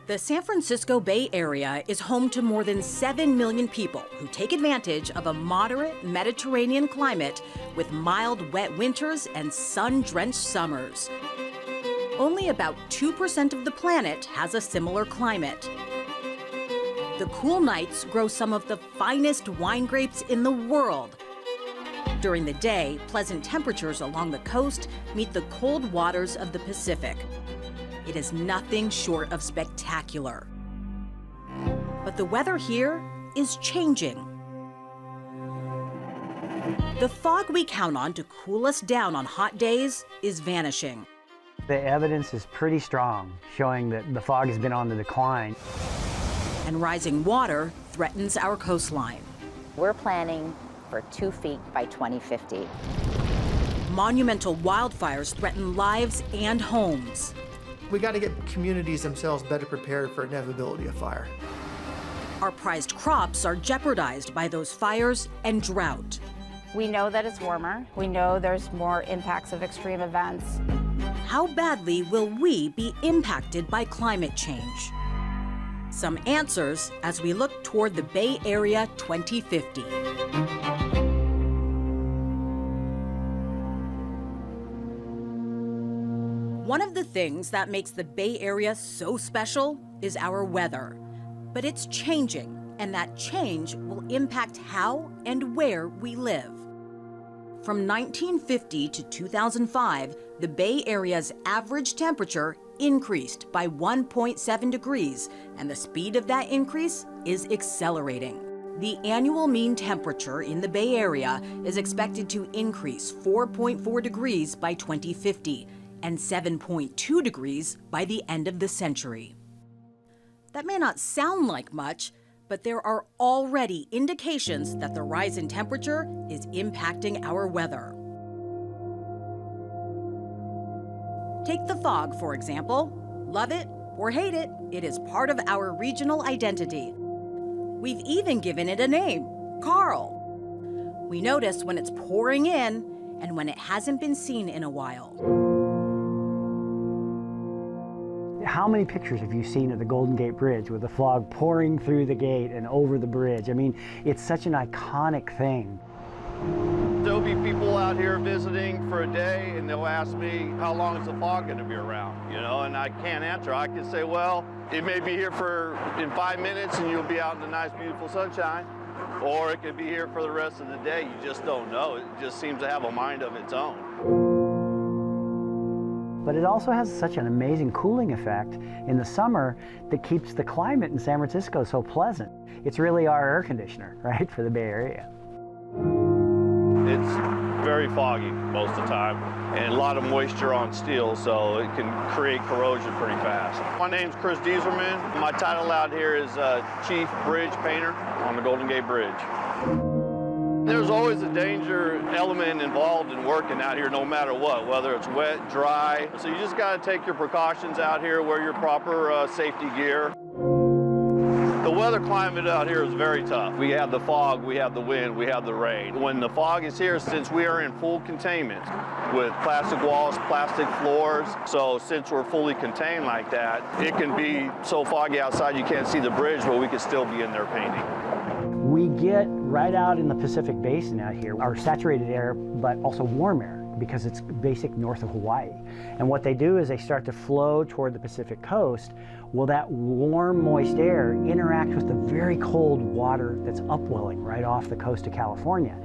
The San Francisco Bay Area is home to more than 7 million people who take advantage of a moderate Mediterranean climate with mild, wet winters and sun-drenched summers. Only about 2% of the planet has a similar climate. The cool nights grow some of the finest wine grapes in the world. During the day, pleasant temperatures along the coast meet the cold waters of the Pacific. It is nothing short of spectacular. But the weather here is changing. The fog we count on to cool us down on hot days is vanishing. The evidence is pretty strong, showing that the fog has been on the decline. And rising water threatens our coastline. We're planning for 2 feet by 2050. Monumental wildfires threaten lives and homes. We got to get communities themselves better prepared for inevitability of fire. Our prized crops are jeopardized by those fires and drought. We know that it's warmer. We know there's more impacts of extreme events. How badly will we be impacted by climate change? Some answers as we look toward the Bay Area 2050. One of the things that makes the Bay Area so special is our weather. But it's changing, and that change will impact how and where we live. From 1950 to 2005, the Bay Area's average temperature increased by 1.7 degrees, and the speed of that increase is accelerating. The annual mean temperature in the Bay Area is expected to increase 4.4 degrees by 2050, and 7.2 degrees by the end of the century. That may not sound like much, but there are already indications that the rise in temperature is impacting our weather. Take the fog, for example. Love it or hate it, it is part of our regional identity. We've even given it a name, Carl. We notice when it's pouring in and when it hasn't been seen in a while. How many pictures have you seen of the Golden Gate Bridge with the fog pouring through the gate and over the bridge? I mean, it's such an iconic thing. There'll be people out here visiting for a day and they'll ask me, how long is the fog going to be around? You know, and I can't answer. I can say, well, it may be here in 5 minutes and you'll be out in the nice, beautiful sunshine. Or it could be here for the rest of the day. You just don't know. It just seems to have a mind of its own. But it also has such an amazing cooling effect in the summer that keeps the climate in San Francisco so pleasant. It's really our air conditioner, right, for the Bay Area. It's very foggy most of the time, and a lot of moisture on steel, so it can create corrosion pretty fast. My name's Chris Dieselman. My title out here is Chief Bridge Painter on the Golden Gate Bridge. There's always a danger element involved in working out here no matter what, whether it's wet, dry. So you just got to take your precautions out here, wear your proper safety gear. The weather climate out here is very tough. We have the fog, we have the wind, we have the rain. When the fog is here, since we are in full containment with plastic walls, plastic floors, so since we're fully contained like that, it can be so foggy outside you can't see the bridge, but we could still be in there painting. We get right out in the Pacific Basin out here, our saturated air, but also warm air, because it's basic north of Hawaii. And what they do is they start to flow toward the Pacific coast. Well, that warm, moist air interacts with the very cold water that's upwelling right off the coast of California.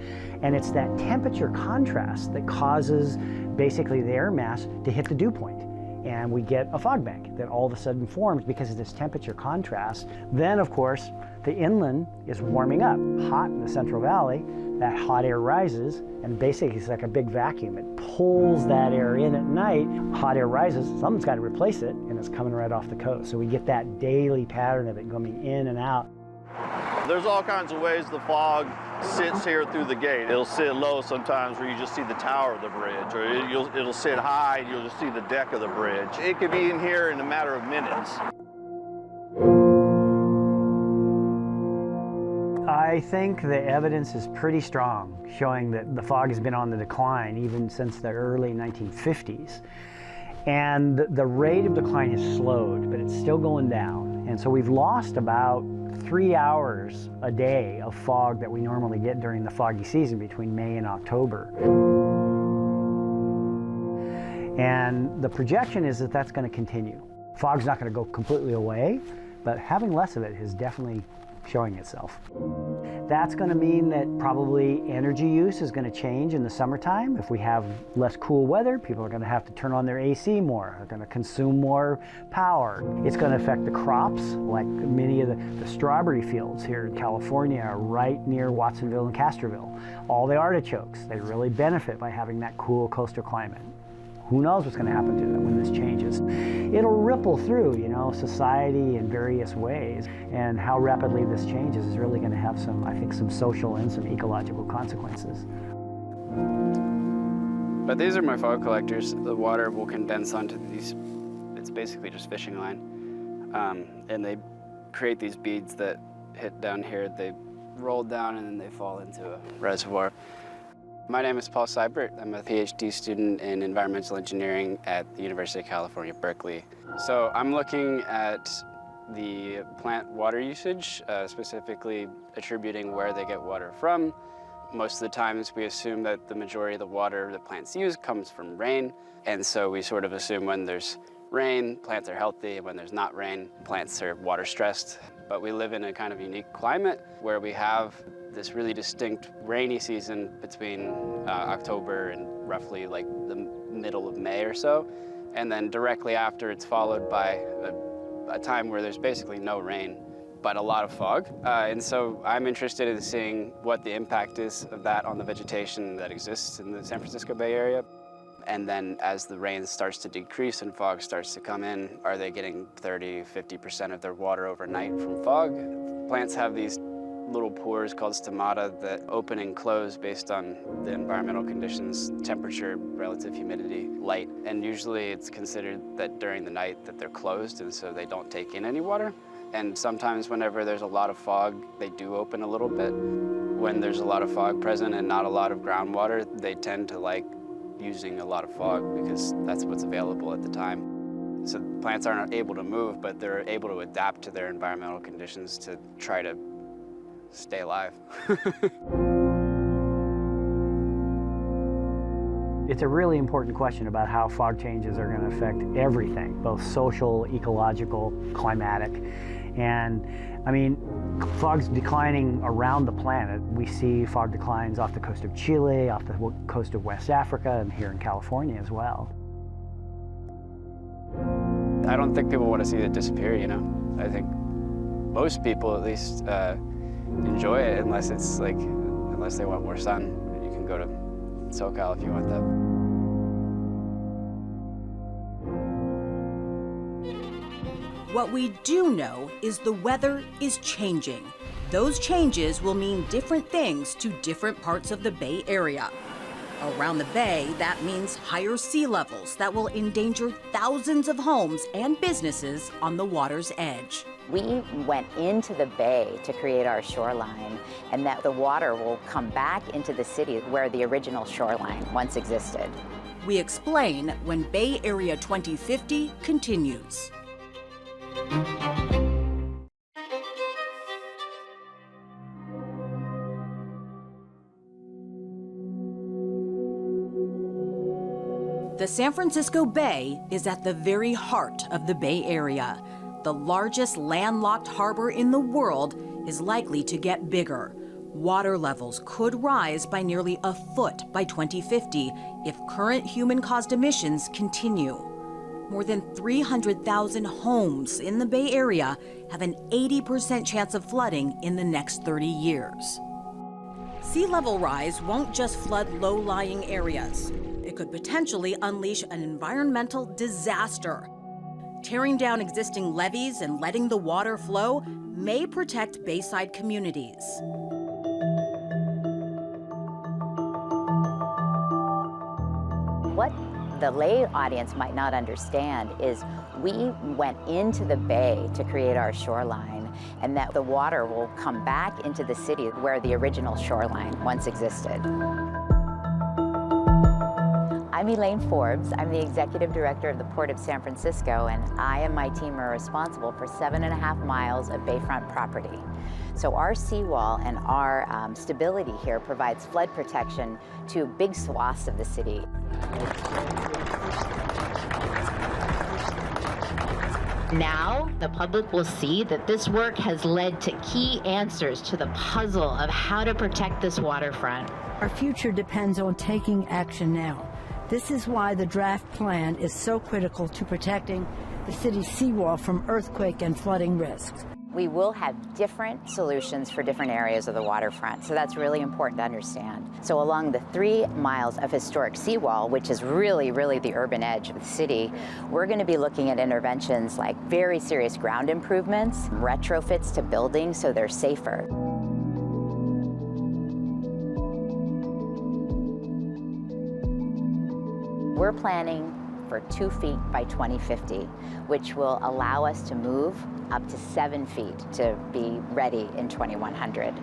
And it's that temperature contrast that causes basically the air mass to hit the dew point. And we get a fog bank that all of a sudden forms because of this temperature contrast. Then, of course, the inland is warming up, hot in the Central Valley. That hot air rises, and basically it's like a big vacuum. It pulls that air in at night. Hot air rises, someone's got to replace it, and it's coming right off the coast. So we get that daily pattern of it coming in and out. There's all kinds of ways the fog sits here through the gate. It'll sit low sometimes where you just see the tower of the bridge, or it'll sit high and you'll just see the deck of the bridge. It could be in here in a matter of minutes. I think the evidence is pretty strong, showing that the fog has been on the decline even since the early 1950s. And the rate of decline has slowed, but it's still going down. And so we've lost about 3 hours a day of fog that we normally get during the foggy season between May and October. And the projection is that that's going to continue. Fog's not going to go completely away, but having less of it is definitely showing itself. That's going to mean that probably energy use is going to change in the summertime. If we have less cool weather, people are going to have to turn on their AC more. They're going to consume more power. It's going to affect the crops, like many of the strawberry fields here in California are right near Watsonville and Castroville. All the artichokes, they really benefit by having that cool coastal climate. Who knows what's going to happen to them when this changes? It'll ripple through, society in various ways. And how rapidly this changes is really going to have some, I think, some social and some ecological consequences. But these are my fog collectors. The water will condense onto these, it's basically just fishing line. And they create these beads that hit down here. They roll down and then they fall into a reservoir. My name is Paul Seibert. I'm a PhD student in environmental engineering at the University of California, Berkeley. So I'm looking at the plant water usage, specifically attributing where they get water from. Most of the times we assume that the majority of the water that plants use comes from rain. And so we sort of assume when there's rain, plants are healthy, and when there's not rain, plants are water stressed. But we live in a kind of unique climate where we have this really distinct rainy season between October and roughly like the middle of May or so. And then directly after, it's followed by a time where there's basically no rain, but a lot of fog. And so I'm interested in seeing what the impact is of that on the vegetation that exists in the San Francisco Bay Area. And then as the rain starts to decrease and fog starts to come in, are they getting 30, 50% of their water overnight from fog? Plants have these little pores called stomata that open and close based on the environmental conditions, temperature, relative humidity, light. And usually it's considered that during the night that they're closed and so they don't take in any water. And sometimes whenever there's a lot of fog, they do open a little bit. When there's a lot of fog present and not a lot of groundwater, they tend to like using a lot of fog because that's what's available at the time. So plants aren't able to move, but they're able to adapt to their environmental conditions to try to stay alive. It's a really important question about how fog changes are going to affect everything, both social, ecological, climatic. And I mean, fog's declining around the planet. We see fog declines off the coast of Chile, off the coast of West Africa, and here in California as well. I don't think people want to see it disappear, I think most people at least enjoy it unless they want more sun. You can go to SoCal if you want that. What we do know is the weather is changing. Those changes will mean different things to different parts of the Bay Area. Around the Bay, that means higher sea levels that will endanger thousands of homes and businesses on the water's edge. We went into the bay to create our shoreline, and that the water will come back into the city where the original shoreline once existed. We explain when Bay Area 2050 continues. The San Francisco Bay is at the very heart of the Bay Area. The largest landlocked harbor in the world is likely to get bigger. Water levels could rise by nearly a foot by 2050 if current human-caused emissions continue. More than 300,000 homes in the Bay Area have an 80% chance of flooding in the next 30 years. Sea level rise won't just flood low-lying areas. It could potentially unleash an environmental disaster. Tearing down existing levees and letting the water flow may protect bayside communities. What the lay audience might not understand is we went into the bay to create our shoreline, and that the water will come back into the city where the original shoreline once existed. I'm I'm Elaine Forbes. I'm the Executive Director of the Port of San Francisco, and I and my team are responsible for 7.5 miles of bayfront property. So our seawall and our stability here provides flood protection to big swaths of the city. Now, the public will see that this work has led to key answers to the puzzle of how to protect this waterfront. Our future depends on taking action now. This is why the draft plan is so critical to protecting the city's seawall from earthquake and flooding risks. We will have different solutions for different areas of the waterfront, so that's really important to understand. So along the 3 miles of historic seawall, which is really the urban edge of the city, we're going to be looking at interventions like very serious ground improvements, retrofits to buildings so they're safer. We're planning for 2 feet by 2050, which will allow us to move up to 7 feet to be ready in 2100.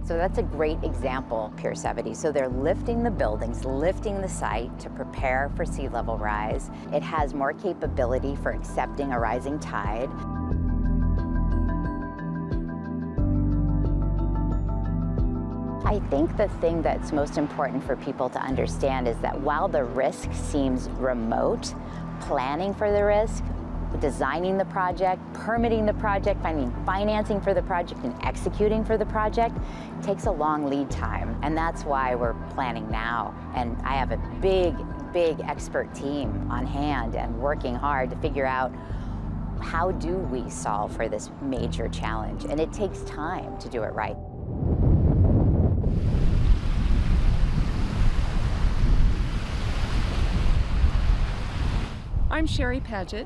So that's a great example, Pier 70. So they're lifting the buildings, lifting the site to prepare for sea level rise. It has more capability for accepting a rising tide. I think the thing that's most important for people to understand is that while the risk seems remote, planning for the risk, designing the project, permitting the project, finding financing for the project, and executing for the project takes a long lead time. And that's why we're planning now. And I have a big expert team on hand and working hard to figure out how do we solve for this major challenge. And it takes time to do it right. I'm Sherry Paget.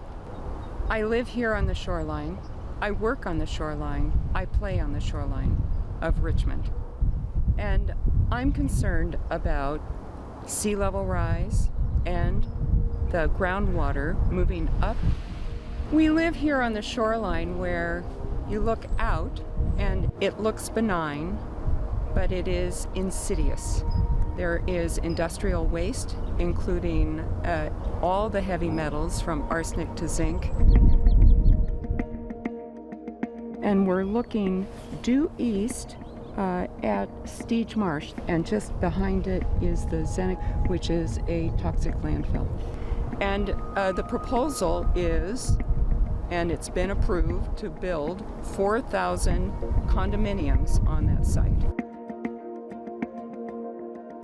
I live here on the shoreline. I work on the shoreline. I play on the shoreline of Richmond. And I'm concerned about sea level rise and the groundwater moving up. We live here on the shoreline where you look out and it looks benign, but it is insidious. There is industrial waste, including all the heavy metals from arsenic to zinc. And we're looking due east at Steege Marsh, and just behind it is the Zenick, which is a toxic landfill. And the proposal is, and it's been approved, to build 4,000 condominiums on that site.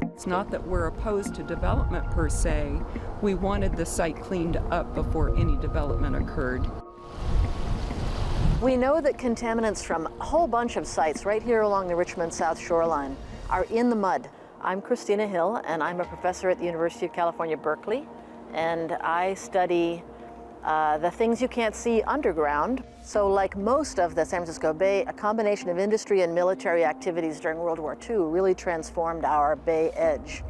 It's not that we're opposed to development per se. We wanted the site cleaned up before any development occurred. We know that contaminants from a whole bunch of sites right here along the Richmond South shoreline are in the mud. I'm Christina Hill, and I'm a professor at the University of California, Berkeley, and I study the things you can't see underground. So like most of the San Francisco Bay, a combination of industry and military activities during World War II really transformed our bay edge.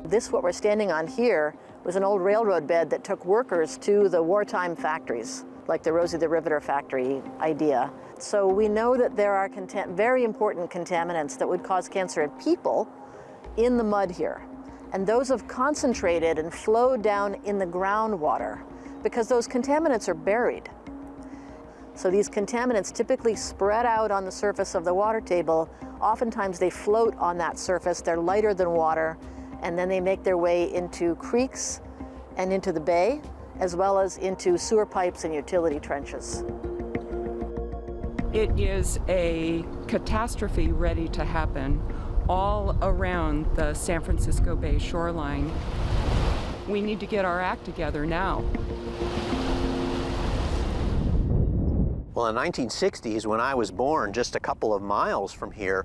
This, what we're standing on here, was an old railroad bed that took workers to the wartime factories, like the Rosie the Riveter factory idea. So we know that there are very important contaminants that would cause cancer in people in the mud here. And those have concentrated and flowed down in the groundwater because those contaminants are buried. So these contaminants typically spread out on the surface of the water table. Oftentimes they float on that surface. They're lighter than water, and then they make their way into creeks and into the bay, as well as into sewer pipes and utility trenches. It is a catastrophe ready to happen all around the San Francisco Bay shoreline. We need to get our act together now. Well, in the 1960s, when I was born, just a couple of miles from here,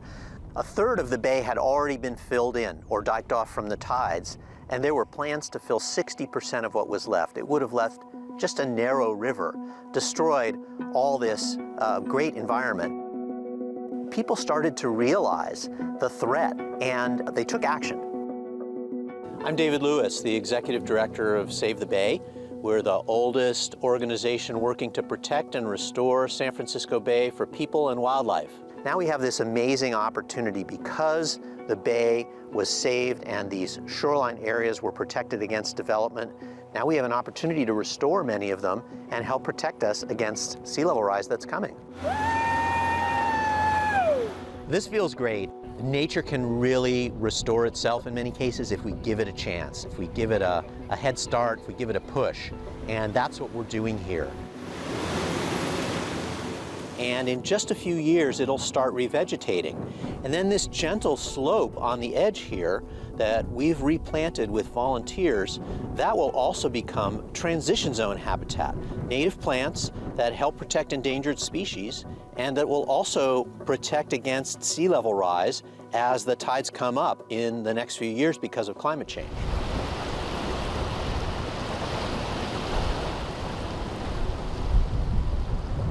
a third of the bay had already been filled in or diked off from the tides, and there were plans to fill 60% of what was left. It would have left just a narrow river, destroyed all this great environment. People started to realize the threat, and they took action. I'm David Lewis, the Executive Director of Save the Bay. We're the oldest organization working to protect and restore San Francisco Bay for people and wildlife. Now we have this amazing opportunity because the bay was saved and these shoreline areas were protected against development. Now we have an opportunity to restore many of them and help protect us against sea level rise that's coming. This feels great. Nature can really restore itself in many cases if we give it a chance, if we give it a head start, if we give it a push. And that's what we're doing here. And in just a few years, it'll start revegetating. And then this gentle slope on the edge here that we've replanted with volunteers, that will also become transition zone habitat. Native plants that help protect endangered species and that will also protect against sea level rise as the tides come up in the next few years because of climate change.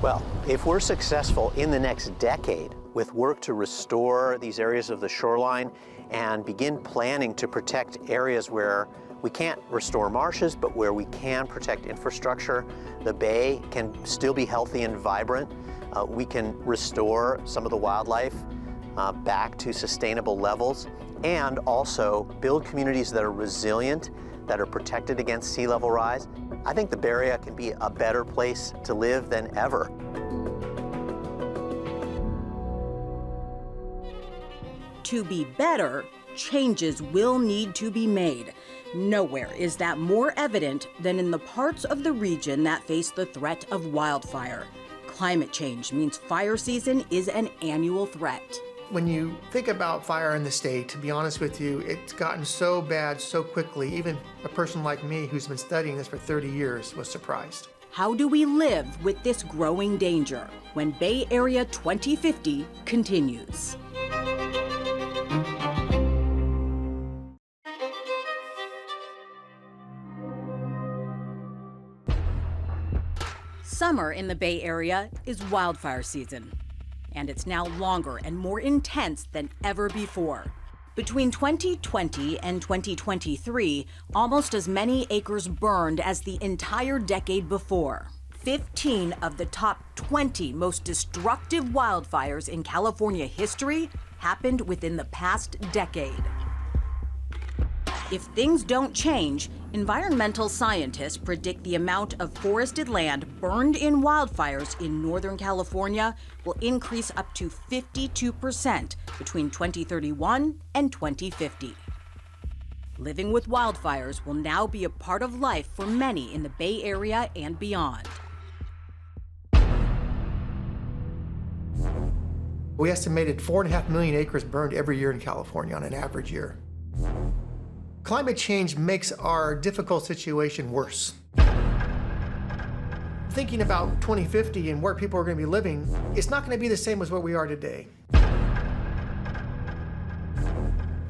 Well, if we're successful in the next decade with work to restore these areas of the shoreline and begin planning to protect areas where we can't restore marshes, but where we can protect infrastructure, the bay can still be healthy and vibrant. We can restore some of the wildlife back to sustainable levels and also build communities that are resilient, that are protected against sea level rise. I think the Bay Area can be a better place to live than ever. To be better, changes will need to be made. Nowhere is that more evident than in the parts of the region that face the threat of wildfire. Climate change means fire season is an annual threat. When you think about fire in the state, to be honest with you, it's gotten so bad so quickly. Even a person like me who's been studying this for 30 years was surprised. How do we live with this growing danger when Bay Area 2050 continues? Summer in the Bay Area is wildfire season, and it's now longer and more intense than ever before. Between 2020 and 2023, almost as many acres burned as the entire decade before. 15 of the top 20 most destructive wildfires in California history happened within the past decade. If things don't change, environmental scientists predict the amount of forested land burned in wildfires in Northern California will increase up to 52% between 2031 and 2050. Living with wildfires will now be a part of life for many in the Bay Area and beyond. We estimated 4.5 million acres burned every year in California on an average year. Climate change makes our difficult situation worse. Thinking about 2050 and where people are going to be living, it's not going to be the same as where we are today.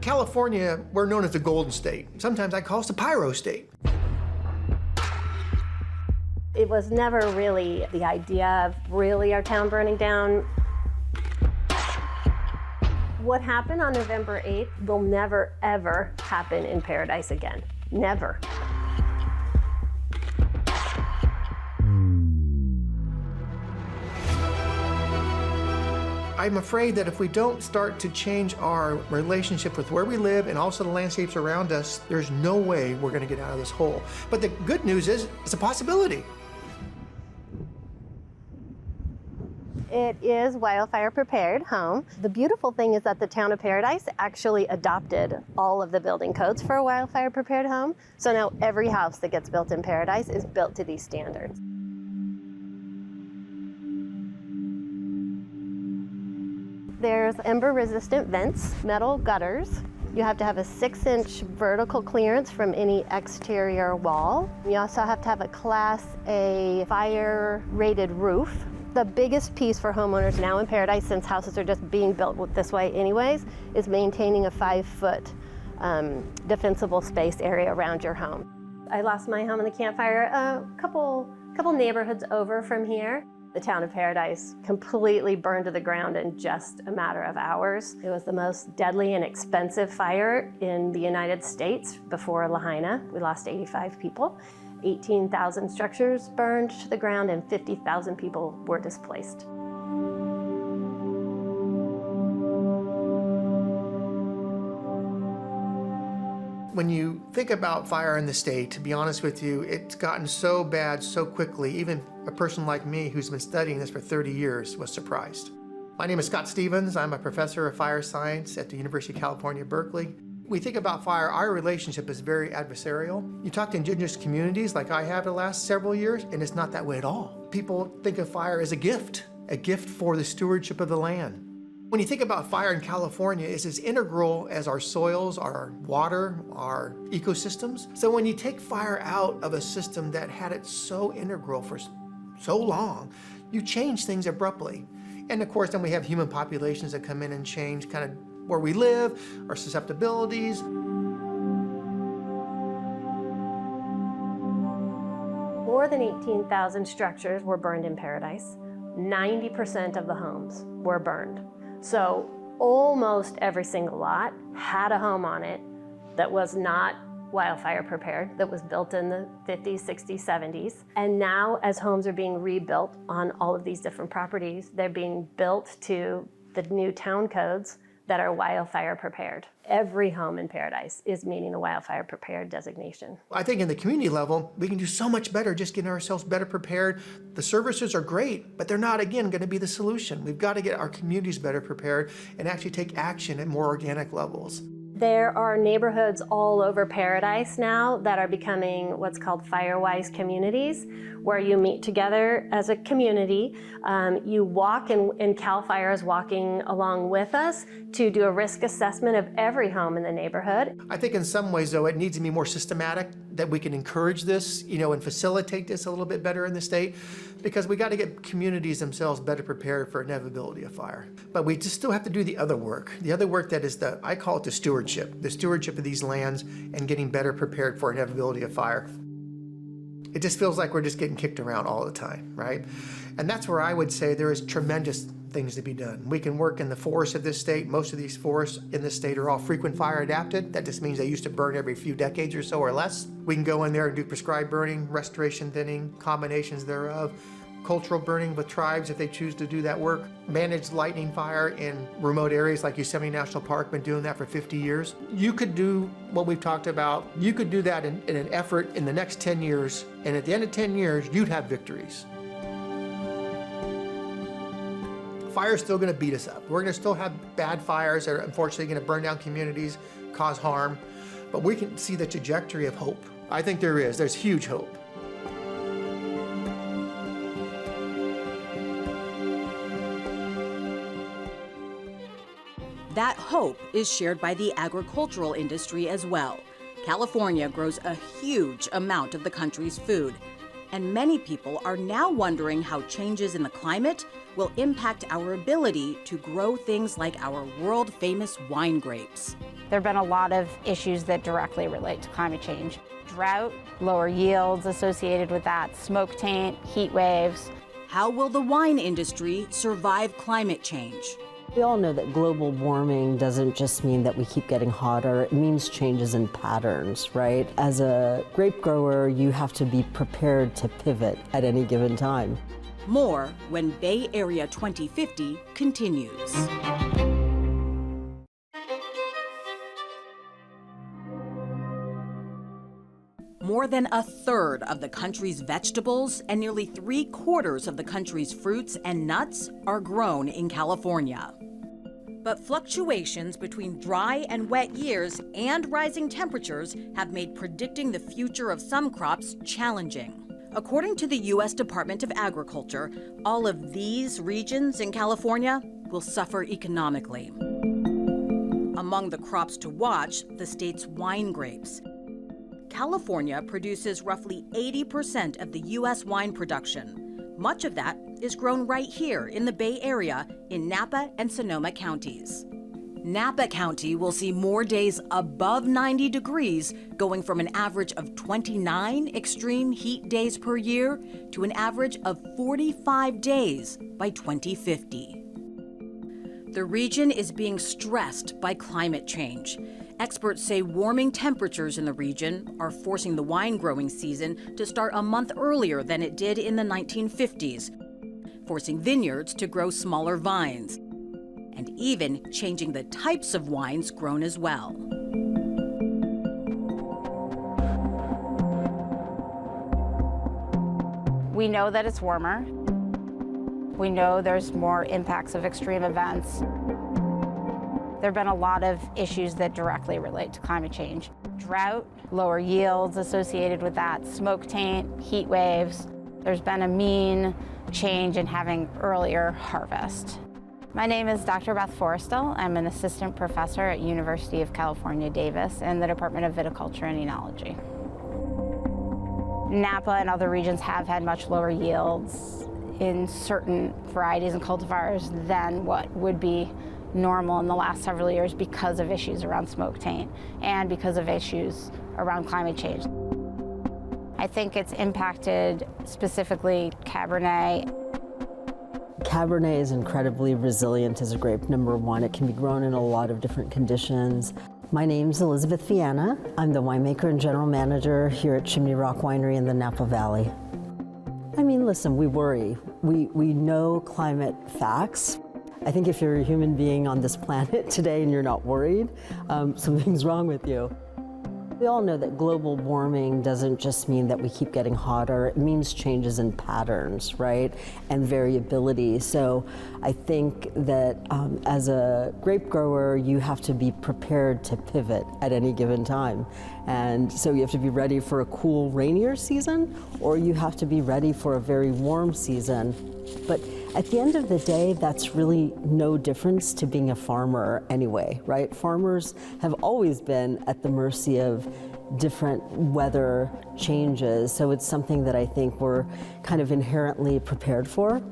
California, we're known as the Golden State. Sometimes I call us the Pyro State. It was never really the idea of really our town burning down. What happened on November 8th will never, ever happen in Paradise again. Never. I'm afraid that if we don't start to change our relationship with where we live and also the landscapes around us, there's no way we're going to get out of this hole. But the good news is, it's a possibility. It is wildfire prepared home. The beautiful thing is that the town of Paradise actually adopted all of the building codes for a wildfire prepared home. So now every house that gets built in Paradise is built to these standards. There's ember resistant vents, metal gutters. You have to have a 6-inch vertical clearance from any exterior wall. You also have to have a Class A fire rated roof. The biggest piece for homeowners now in Paradise, since houses are just being built this way anyways, is maintaining a 5-foot defensible space area around your home. I lost my home in the Camp Fire a couple neighborhoods over from here. The town of Paradise completely burned to the ground in just a matter of hours. It was the most deadly and expensive fire in the United States before Lahaina. We lost 85 people. 18,000 structures burned to the ground and 50,000 people were displaced. When you think about fire in the state, to be honest with you, it's gotten so bad so quickly. Even a person like me who's been studying this for 30 years was surprised. My name is Scott Stevens. I'm a professor of fire science at the University of California, Berkeley. We think about fire, our relationship is very adversarial. You talk to indigenous communities like I have the last several years, and it's not that way at all. People think of fire as a gift for the stewardship of the land. When you think about fire in California, it's as integral as our soils, our water, our ecosystems. So when you take fire out of a system that had it so integral for so long, you change things abruptly. And of course, then we have human populations that come in and change kind of where we live, our susceptibilities. More than 18,000 structures were burned in Paradise. 90% of the homes were burned. So almost every single lot had a home on it that was not wildfire prepared, that was built in the 50s, 60s, 70s. And now as homes are being rebuilt on all of these different properties, they're being built to the new town codes that are wildfire prepared. Every home in Paradise is meeting the wildfire prepared designation. I think in the community level, we can do so much better just getting ourselves better prepared. The services are great, but they're not, again, going to be the solution. We've got to get our communities better prepared and actually take action at more organic levels. There are neighborhoods all over Paradise now that are becoming what's called fire-wise communities, where you meet together as a community. You walk, and CAL FIRE is walking along with us to do a risk assessment of every home in the neighborhood. I think in some ways, though, it needs to be more systematic, that we can encourage this, and facilitate this a little bit better in the state, because we got to get communities themselves better prepared for inevitability of fire. But we just still have to do the other work. The other work that is I call it the stewardship of these lands and getting better prepared for inevitability of fire. It just feels like we're just getting kicked around all the time, right? And that's where I would say there is tremendous things to be done. We can work in the forests of this state. Most of these forests in this state are all frequent fire adapted. That just means they used to burn every few decades or so or less. We can go in there and do prescribed burning, restoration thinning, combinations thereof, cultural burning with tribes if they choose to do that work, managed lightning fire in remote areas like Yosemite National Park, been doing that for 50 years. You could do what we've talked about. You could do that in an effort in the next 10 years, and at the end of 10 years, you'd have victories. Fire's still going to beat us up. We're going to still have bad fires that are unfortunately going to burn down communities, cause harm, but we can see the trajectory of hope. I think there is. There's huge hope. That hope is shared by the agricultural industry as well. California grows a huge amount of the country's food, and many people are now wondering how changes in the climate will impact our ability to grow things like our world-famous wine grapes. There have been a lot of issues that directly relate to climate change. Drought, lower yields associated with that, smoke taint, heat waves. How will the wine industry survive climate change? We all know that global warming doesn't just mean that we keep getting hotter, it means changes in patterns, right? As a grape grower, you have to be prepared to pivot at any given time. More when Bay Area 2050 continues. More than a third of the country's vegetables and nearly 3/4 of the country's fruits and nuts are grown in California. But fluctuations between dry and wet years and rising temperatures have made predicting the future of some crops challenging. According to the U.S. Department of Agriculture, all of these regions in California will suffer economically. Among the crops to watch, the state's wine grapes. California produces roughly 80% of the U.S. wine production. Much of that is grown right here in the Bay Area in Napa and Sonoma counties. Napa County will see more days above 90 degrees, going from an average of 29 extreme heat days per year to an average of 45 days by 2050. The region is being stressed by climate change. Experts say warming temperatures in the region are forcing the wine growing season to start a month earlier than it did in the 1950s, forcing vineyards to grow smaller vines, and even changing the types of wines grown as well. We know that it's warmer. We know there's more impacts of extreme events. There have been a lot of issues that directly relate to climate change. Drought, lower yields associated with that, smoke taint, heat waves. There's been a mean change in having earlier harvest. My name is Dr. Beth Forrestal. I'm an assistant professor at University of California, Davis in the Department of Viticulture and Enology. Napa and other regions have had much lower yields in certain varieties and cultivars than what would be normal in the last several years because of issues around smoke taint and because of issues around climate change. I think it's impacted specifically Cabernet. Cabernet is incredibly resilient as a grape, number one. It can be grown in a lot of different conditions. My name's Elizabeth Viana. I'm the winemaker and general manager here at Chimney Rock Winery in the Napa Valley. I mean, listen, we worry. We know climate facts. I think if you're a human being on this planet today and you're not worried, something's wrong with you. We all know that global warming doesn't just mean that we keep getting hotter, it means changes in patterns, right? And variability. So I think that as a grape grower, you have to be prepared to pivot at any given time. And so you have to be ready for a cool, rainier season, or you have to be ready for a very warm season. But at the end of the day, that's really no difference to being a farmer anyway, right? Farmers have always been at the mercy of different weather changes, so it's something that I think we're kind of inherently prepared for.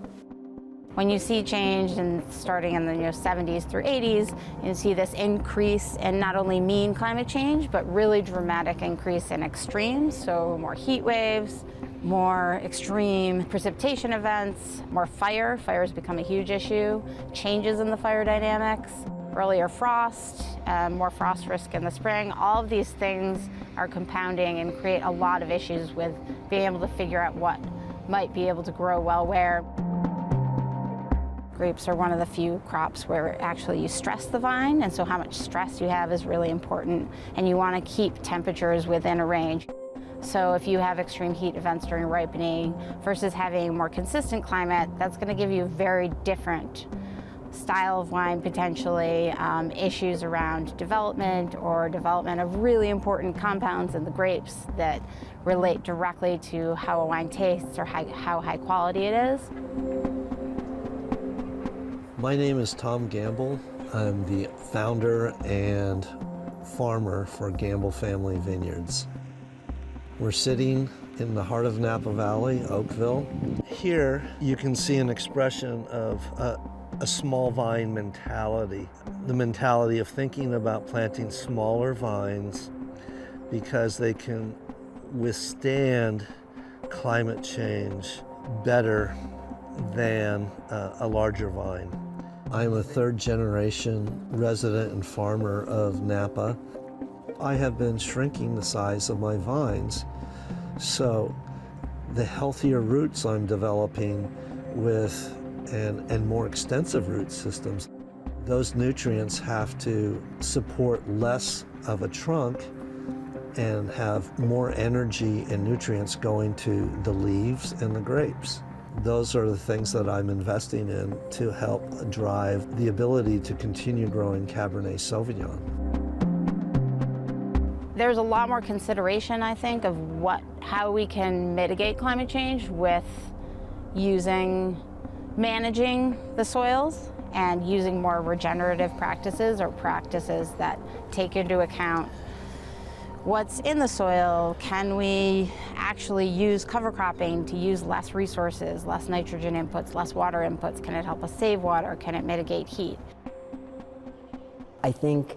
When you see change starting in the 70s through 80s, you see this increase in not only mean climate change, but really dramatic increase in extremes, so more heat waves, more extreme precipitation events, more fire. Fire has become a huge issue, changes in the fire dynamics, earlier frost, more frost risk in the spring. All of these things are compounding and create a lot of issues with being able to figure out what might be able to grow well where. Grapes are one of the few crops where actually you stress the vine, and so how much stress you have is really important, and you want to keep temperatures within a range. So if you have extreme heat events during ripening versus having a more consistent climate, that's going to give you a very different style of wine, potentially issues around development or development of really important compounds in the grapes that relate directly to how a wine tastes or how high quality it is. My name is Tom Gamble. I'm the founder and farmer for Gamble Family Vineyards. We're sitting in the heart of Napa Valley, Oakville. Here you can see an expression of a small vine mentality. The mentality of thinking about planting smaller vines because they can withstand climate change better than a larger vine. I'm a third generation resident and farmer of Napa. I have been shrinking the size of my vines, so the healthier roots I'm developing with and more extensive root systems, those nutrients have to support less of a trunk and have more energy and nutrients going to the leaves and the grapes. Those are the things that I'm investing in to help drive the ability to continue growing Cabernet Sauvignon. There's a lot more consideration, I think, of how we can mitigate climate change with managing the soils and using more regenerative practices or practices that take into account what's in the soil. Can we actually use cover cropping to use less resources, less nitrogen inputs, less water inputs? Can it help us save water? Can it mitigate heat? I think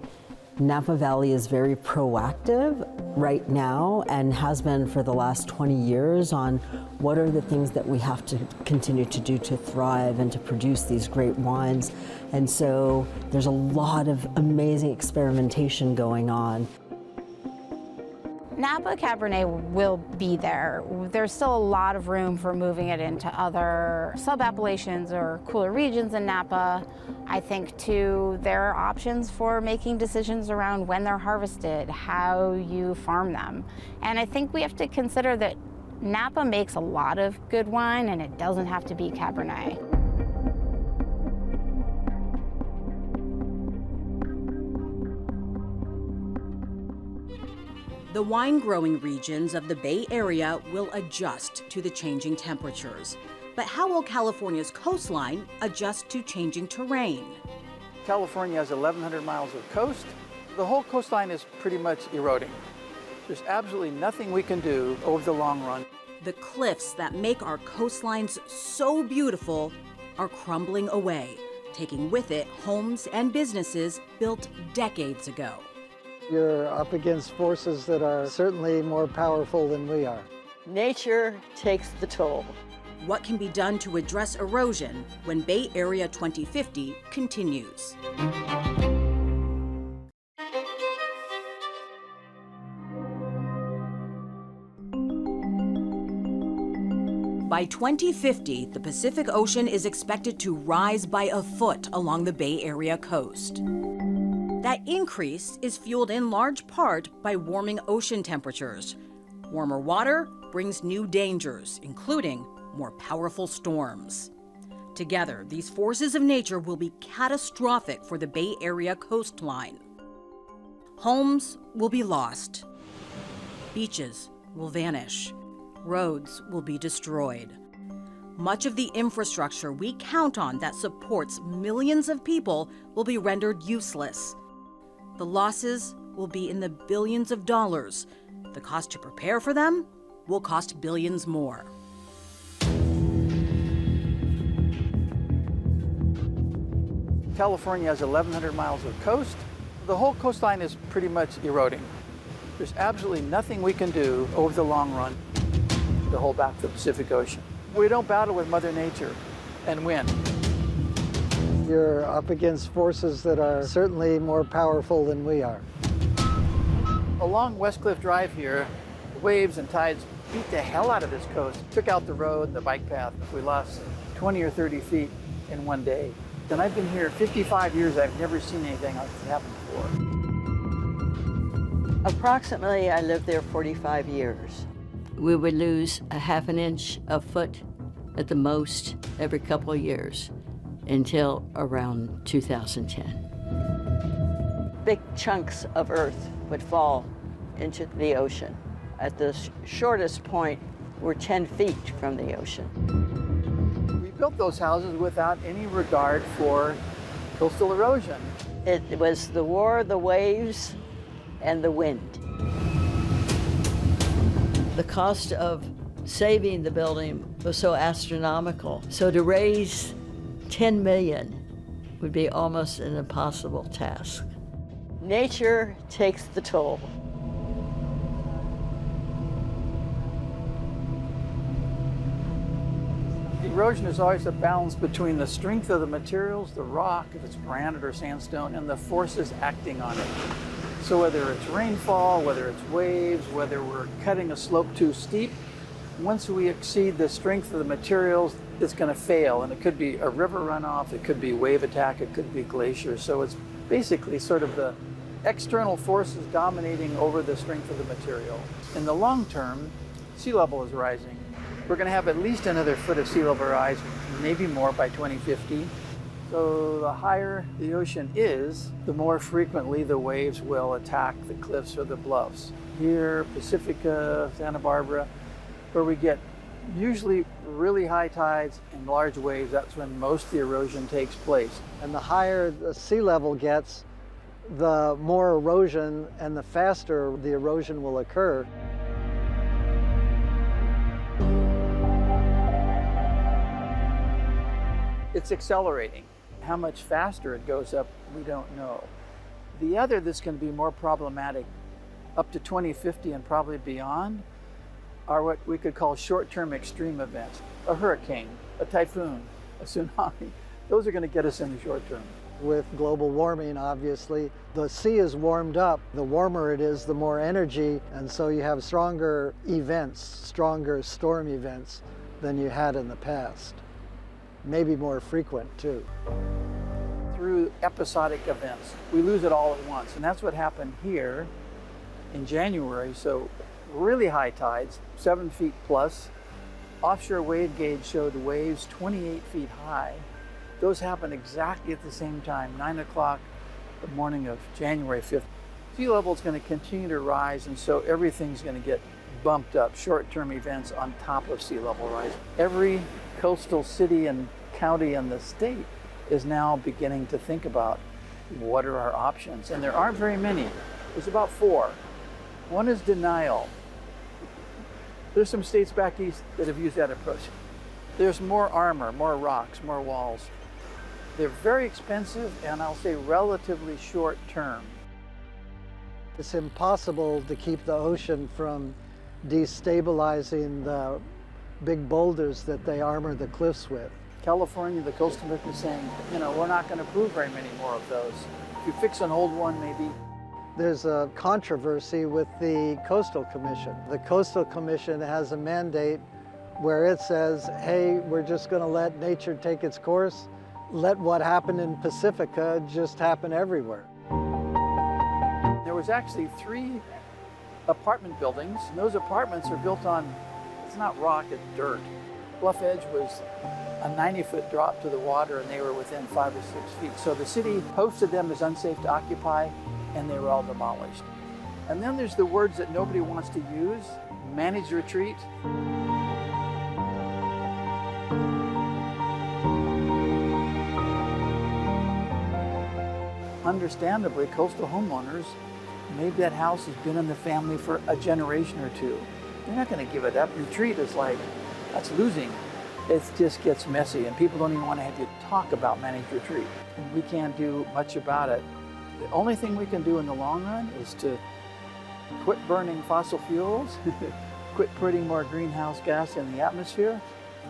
Napa Valley is very proactive right now and has been for the last 20 years on what are the things that we have to continue to do to thrive and to produce these great wines. And so there's a lot of amazing experimentation going on. Napa Cabernet will be there. There's still a lot of room for moving it into other sub-appellations or cooler regions in Napa. I think, too, there are options for making decisions around when they're harvested, how you farm them. And I think we have to consider that Napa makes a lot of good wine, and it doesn't have to be Cabernet. The wine-growing regions of the Bay Area will adjust to the changing temperatures. But how will California's coastline adjust to changing terrain? California has 1,100 miles of coast. The whole coastline is pretty much eroding. There's absolutely nothing we can do over the long run. The cliffs that make our coastlines so beautiful are crumbling away, taking with it homes and businesses built decades ago. You're up against forces that are certainly more powerful than we are. Nature takes the toll. What can be done to address erosion when Bay Area 2050 continues? By 2050, the Pacific Ocean is expected to rise by a foot along the Bay Area coast. That increase is fueled in large part by warming ocean temperatures. Warmer water brings new dangers, including more powerful storms. Together, these forces of nature will be catastrophic for the Bay Area coastline. Homes will be lost. Beaches will vanish. Roads will be destroyed. Much of the infrastructure we count on that supports millions of people will be rendered useless. The losses will be in the billions of dollars. The cost to prepare for them will cost billions more. California has 1,100 miles of coast. The whole coastline is pretty much eroding. There's absolutely nothing we can do over the long run to hold back the Pacific Ocean. We don't battle with Mother Nature and win. You're up against forces that are certainly more powerful than we are. Along West Cliff Drive here, waves and tides beat the hell out of this coast. Took out the road, the bike path. We lost 20 or 30 feet in one day. And I've been here 55 years. I've never seen anything like this happen before. Approximately, I lived there 45 years. We would lose a half an inch, a foot at the most every couple of years until around 2010. Big chunks of earth would fall into the ocean. At the shortest point, we're 10 feet from the ocean. We built those houses without any regard for coastal erosion. It was the war, the waves, and the wind. The cost of saving the building was so astronomical. So to raise 10 million would be almost an impossible task. Nature takes the toll. Erosion is always a balance between the strength of the materials, the rock, if it's granite or sandstone, and the forces acting on it. So whether it's rainfall, whether it's waves, whether we're cutting a slope too steep, once we exceed the strength of the materials, it's going to fail. And it could be a river runoff, it could be wave attack, it could be glacier. So it's basically sort of the external forces dominating over the strength of the material. In the long term, sea level is rising. We're going to have at least another foot of sea level rise, maybe more by 2050. So the higher the ocean is, the more frequently the waves will attack the cliffs or the bluffs. Here, Pacifica, Santa Barbara, where we get usually really high tides and large waves, that's when most of the erosion takes place. And the higher the sea level gets, the more erosion and the faster the erosion will occur. It's accelerating. How much faster it goes up, we don't know. The other that's going to be more problematic up to 2050 and probably beyond are what we could call short-term extreme events. A hurricane, a typhoon, a tsunami. Those are going to get us in the short term. With global warming, obviously, the sea is warmed up. The warmer it is, the more energy, and so you have stronger events, stronger storm events than you had in the past. Maybe more frequent, too. Through episodic events, we lose it all at once, and that's what happened here in January. So really high tides, 7 feet plus. Offshore wave gauge showed waves 28 feet high. Those happened exactly at the same time, 9 o'clock the morning of January 5th. Sea level is going to continue to rise, and so everything's going to get bumped up, short-term events on top of sea level rise. Every coastal city and county in the state is now beginning to think about what are our options, and there aren't very many. There's about 4. One is denial. There's some states back east that have used that approach. There's more armor, more rocks, more walls. They're very expensive and I'll say relatively short term. It's impossible to keep the ocean from destabilizing the big boulders that they armor the cliffs with. California, the Coastal Commission is saying, we're not going to prove very many more of those. If you fix an old one, maybe. There's a controversy with the Coastal Commission. The Coastal Commission has a mandate where it says, hey, we're just going to let nature take its course. Let what happened in Pacifica just happen everywhere. There was actually 3 apartment buildings. And those apartments are built on, it's not rock, it's dirt. Bluff Edge was a 90-foot drop to the water and they were within 5 or 6 feet. So the city posted them as unsafe to occupy and they were all demolished. And then there's the words that nobody wants to use, managed retreat. Understandably, coastal homeowners, maybe that house has been in the family for a generation or 2. They're not going to give it up. Retreat is like, that's losing. It just gets messy and people don't even want to have you talk about managed retreat. And we can't do much about it. The only thing we can do in the long run is to quit burning fossil fuels, quit putting more greenhouse gas in the atmosphere,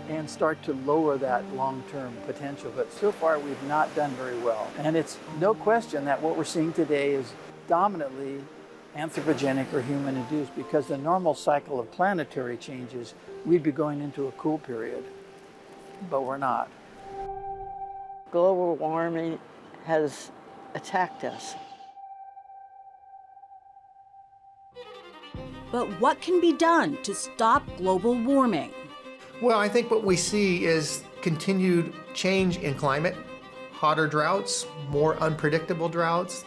and start to lower that long-term potential. But so far, we've not done very well. And it's no question that what we're seeing today is dominantly anthropogenic or human-induced, because the normal cycle of planetary changes, we'd be going into a cool period, but we're not. Global warming has attacked us. But what can be done to stop global warming? Well, I think what we see is continued change in climate, hotter droughts, more unpredictable droughts,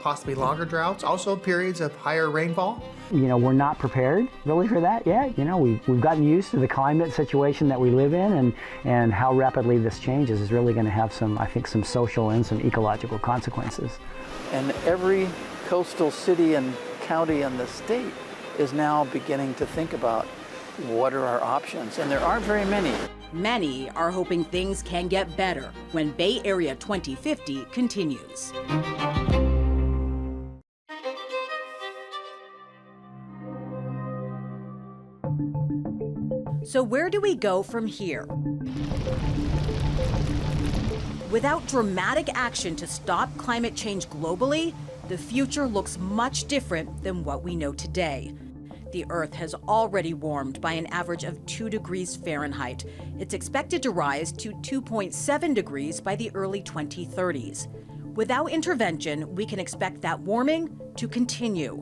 possibly longer droughts, also periods of higher rainfall. We're not prepared really for that yet. We've gotten used to the climate situation that we live in, and how rapidly this changes is really going to have some social and some ecological consequences. And every coastal city and county in the state is now beginning to think about what are our options, and there aren't very many. Many are hoping things can get better when Bay Area 2050 continues. So where do we go from here? Without dramatic action to stop climate change globally, the future looks much different than what we know today. The Earth has already warmed by an average of 2 degrees Fahrenheit. It's expected to rise to 2.7 degrees by the early 2030s. Without intervention, we can expect that warming to continue.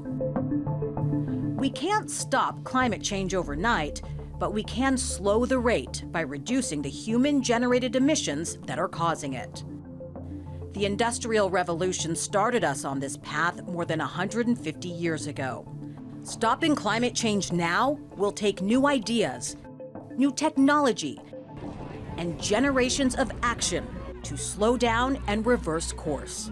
We can't stop climate change overnight, but we can slow the rate by reducing the human-generated emissions that are causing it. The Industrial Revolution started us on this path more than 150 years ago. Stopping climate change now will take new ideas, new technology, and generations of action to slow down and reverse course.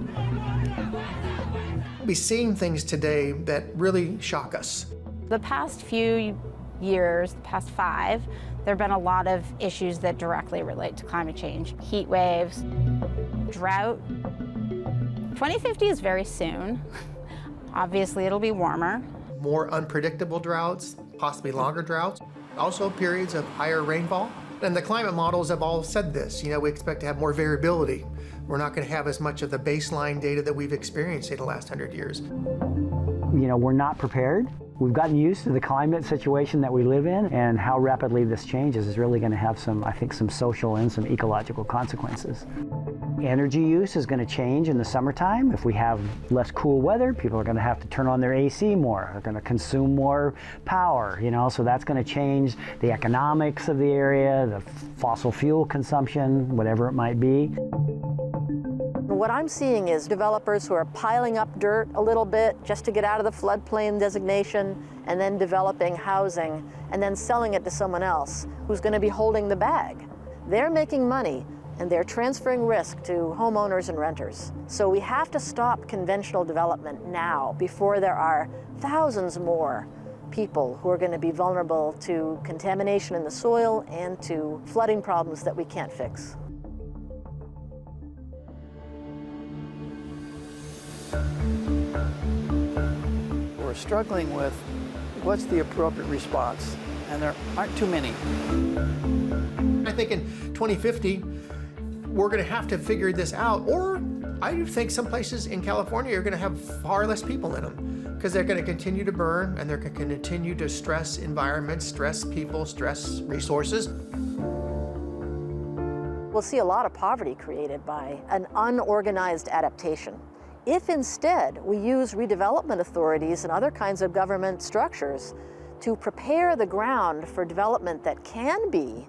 We're seeing things today that really shock us. The past few years, the past 5, there have been a lot of issues that directly relate to climate change. Heat waves, drought. 2050 is very soon. Obviously, it'll be warmer. More unpredictable droughts, possibly longer droughts, also periods of higher rainfall. And the climate models have all said this. We expect to have more variability. We're not going to have as much of the baseline data that we've experienced in the last 100 years. We're not prepared. We've gotten used to the climate situation that we live in, and how rapidly this changes is really going to have some social and some ecological consequences. Energy use is going to change in the summertime. If we have less cool weather, people are going to have to turn on their AC more. They're going to consume more power, so that's going to change the economics of the area, the fossil fuel consumption, whatever it might be. What I'm seeing is developers who are piling up dirt a little bit just to get out of the floodplain designation, and then developing housing, and then selling it to someone else who's going to be holding the bag. They're making money, and they're transferring risk to homeowners and renters. So we have to stop conventional development now before there are thousands more people who are going to be vulnerable to contamination in the soil and to flooding problems that we can't fix. We're struggling with what's the appropriate response, and there aren't too many. I think in 2050, we're going to have to figure this out, or I think some places in California are going to have far less people in them because they're going to continue to burn and they're going to continue to stress environments, stress people, stress resources. We'll see a lot of poverty created by an unorganized adaptation. If instead we use redevelopment authorities and other kinds of government structures to prepare the ground for development that can be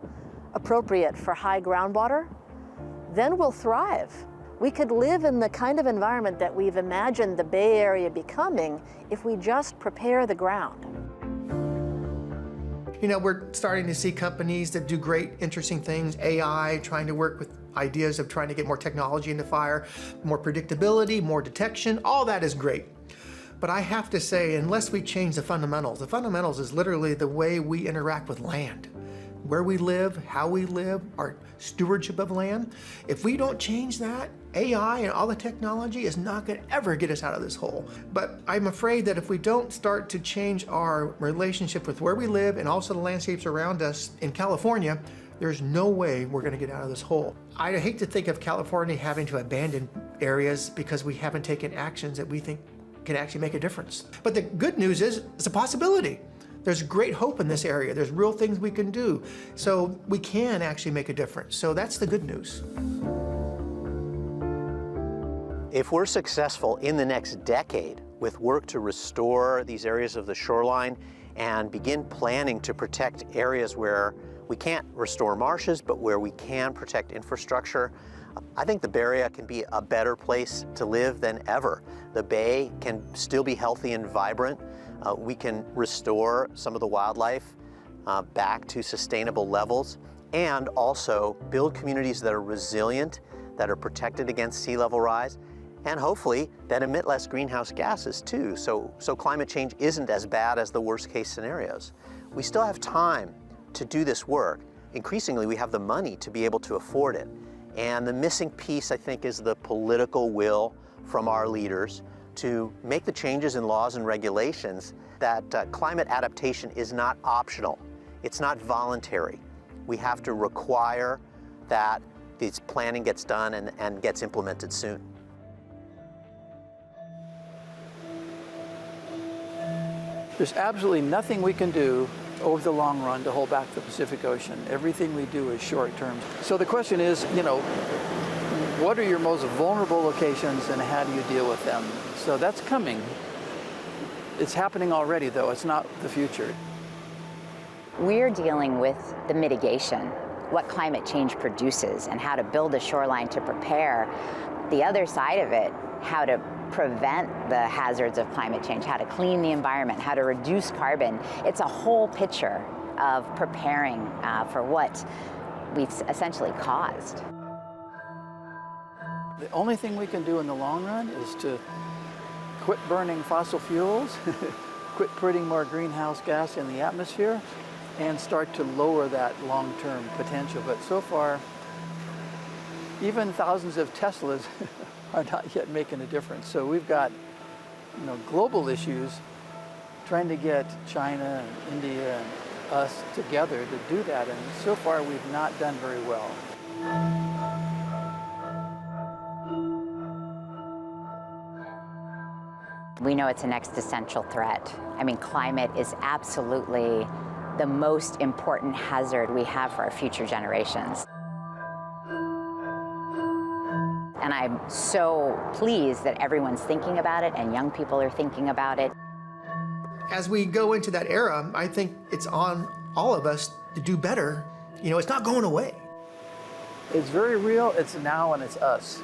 appropriate for high groundwater, then we'll thrive. We could live in the kind of environment that we've imagined the Bay Area becoming if we just prepare the ground. We're starting to see companies that do great, interesting things, AI, trying to work with ideas of trying to get more technology into fire, more predictability, more detection, all that is great. But I have to say, unless we change the fundamentals is literally the way we interact with land. Where we live, how we live, our stewardship of land. If we don't change that, AI and all the technology is not going to ever get us out of this hole. But I'm afraid that if we don't start to change our relationship with where we live and also the landscapes around us in California, there's no way we're going to get out of this hole. I hate to think of California having to abandon areas because we haven't taken actions that we think can actually make a difference. But the good news is it's a possibility. There's great hope in this area. There's real things we can do. So we can actually make a difference. So that's the good news. If we're successful in the next decade with work to restore these areas of the shoreline and begin planning to protect areas where we can't restore marshes, but where we can protect infrastructure, I think the Bay Area can be a better place to live than ever. The Bay can still be healthy and vibrant. We can restore some of the wildlife back to sustainable levels, and also build communities that are resilient, that are protected against sea level rise, and hopefully that emit less greenhouse gases too. So climate change isn't as bad as the worst case scenarios. We still have time to do this work. Increasingly, we have the money to be able to afford it. And the missing piece, I think, is the political will from our leaders to make the changes in laws and regulations that climate adaptation is not optional. It's not voluntary. We have to require that this planning gets done and gets implemented soon. There's absolutely nothing we can do over the long run to hold back the Pacific Ocean. Everything we do is short term. So the question is, what are your most vulnerable locations and how do you deal with them? So that's coming. It's happening already, though. It's not the future. We're dealing with the mitigation, what climate change produces, and how to build a shoreline to prepare. The other side of it, how to prevent the hazards of climate change, how to clean the environment, how to reduce carbon. It's a whole picture of preparing for what we've essentially caused. The only thing we can do in the long run is to quit burning fossil fuels, quit putting more greenhouse gas in the atmosphere, and start to lower that long-term potential. But so far, even thousands of Teslas are not yet making a difference. So we've got, global issues trying to get China and India and us together to do that. And so far, we've not done very well. We know it's an existential threat. I mean, climate is absolutely the most important hazard we have for our future generations. And I'm so pleased that everyone's thinking about it and young people are thinking about it. As we go into that era, I think it's on all of us to do better. You know, it's not going away. It's very real, it's now, and it's us.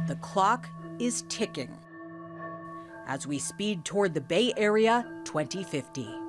The clock is ticking as we speed toward the Bay Area 2050.